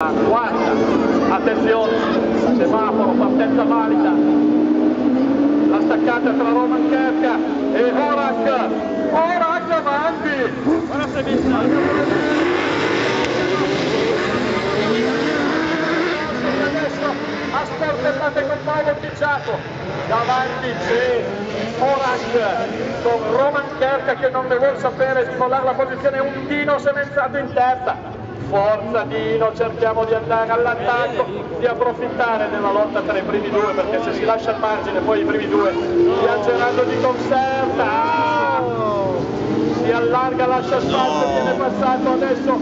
Quarta, attenzione, semaforo, partenza valida, la staccata tra Roman Kerka e Horak avanti, guarda adesso a sportelate con Paolo Picciato, davanti c'è Horak con Roman Kerka che non ne vuol sapere di mollare la posizione, un Dino semenzzato in terza. Forza Dino, cerchiamo di andare all'attacco, di approfittare della lotta tra i primi due, perché se si lascia il margine poi i primi due piangeranno di conserta. Si allarga, lascia spazio, viene passato adesso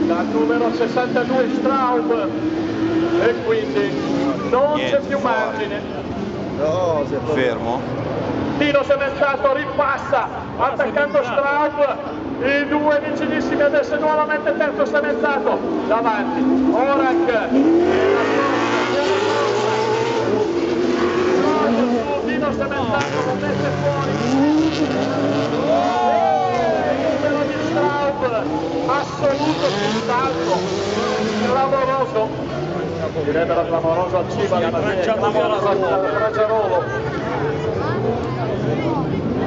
dal numero 62 Straub e quindi non c'è più margine. Fermo. Dino semenzzato ripassa attaccando Straub. I due vicinissimi, adesso nuovamente terzo semenzzato davanti Horak Dino semenzzato lo mette fuori il numero di Straub assoluto sul salto, clamoroso, direbbero clamoroso al Cibali, ma clamoroso al Bragiarolo,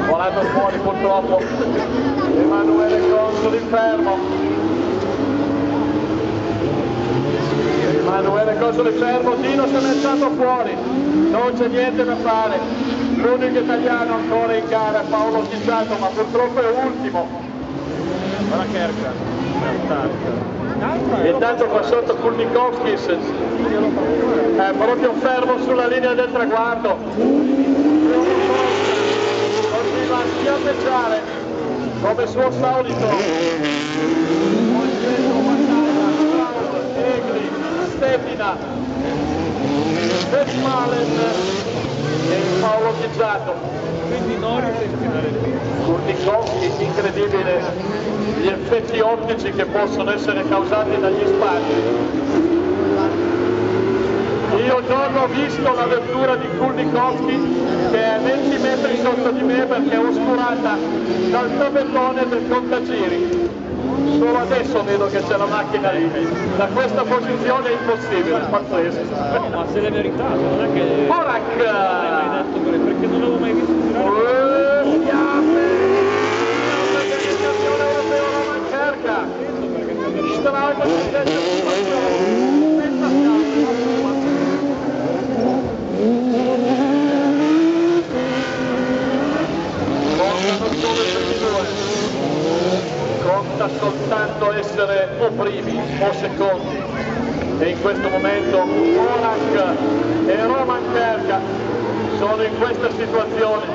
volato fuori purtroppo Emanuele Consoli fermo. Emanuele Consoli fermo, Dino semenzzato fuori, non c'è niente da fare, l'unico italiano ancora in gara è Paolo Picciato, ma purtroppo è ultimo. Guarda Kerka, intanto qua sotto Kulnikovskis è proprio fermo sulla linea del traguardo, continua a schiaffeggiare come suo solito. Egli, Stepina, Vesmalen e Paolo Picciato. Quindi non riesce a finire il film. Kurnikovski, incredibile gli effetti ottici che possono essere causati dagli spazio. Io non ho visto la vettura di Kulnikovski che è 20 metri sotto di me perché è oscurata dal tabellone del contagiri. Solo adesso vedo che c'è la macchina lì. Da questa posizione è impossibile, pazzesco. No, ma se l'è meritato, non è che... Horak! Non l'hai mai detto perché non l'avevo mai visto girare. Campione europeo Roman Kerka. Straub conta soltanto essere o primi o secondi e in questo momento Horak e Roman Kerka sono in questa situazione.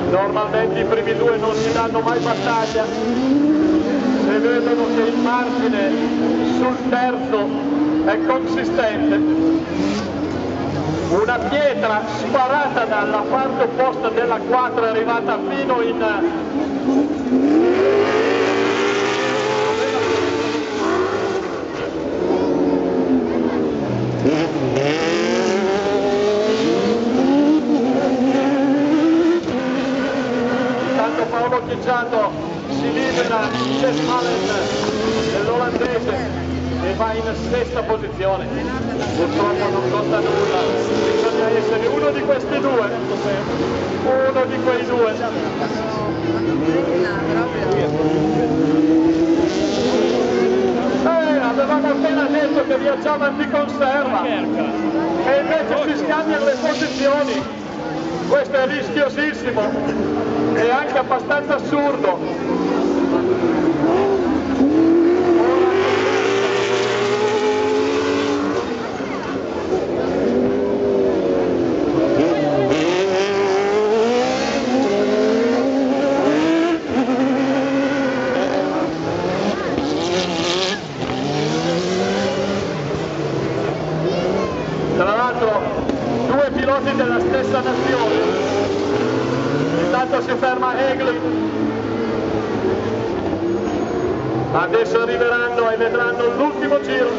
Normalmente i primi due non si danno mai battaglia, se vedono che il margine sul terzo è consistente. Una pietra sparata dalla parte opposta della 4 è arrivata fino in... Intanto Paolo Picciato si libera Vesmalen dell'olandese e va in sesta posizione. Purtroppo non conta nulla, bisogna essere uno di questi due, uno di quei due. Avevamo appena detto che viaggiavano di conserva e invece si scambiano le posizioni. Questo è rischiosissimo e anche abbastanza assurdo. Tra l'altro due piloti della stessa nazione. Intanto si ferma Egli. Adesso arriveranno e vedranno l'ultimo giro.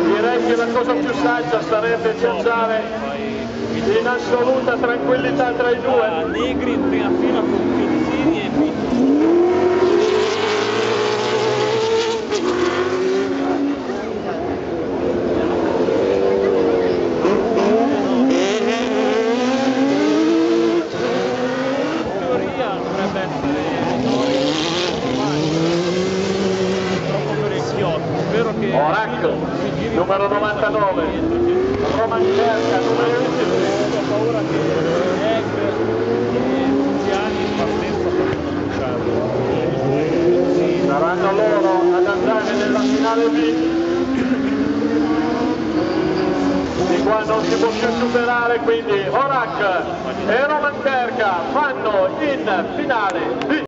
Direi che la cosa più saggia sarebbe viaggiare in assoluta tranquillità tra i due. Negri in prima fila con Pizzini e Pinto. numero 99, Roman Kerka, numero 11. Ho paura che Egg e Fuziani partenza possono mangiare. Saranno loro ad andare nella finale B. Di qua non si può più superare, quindi Horak e Roman Kerka vanno in finale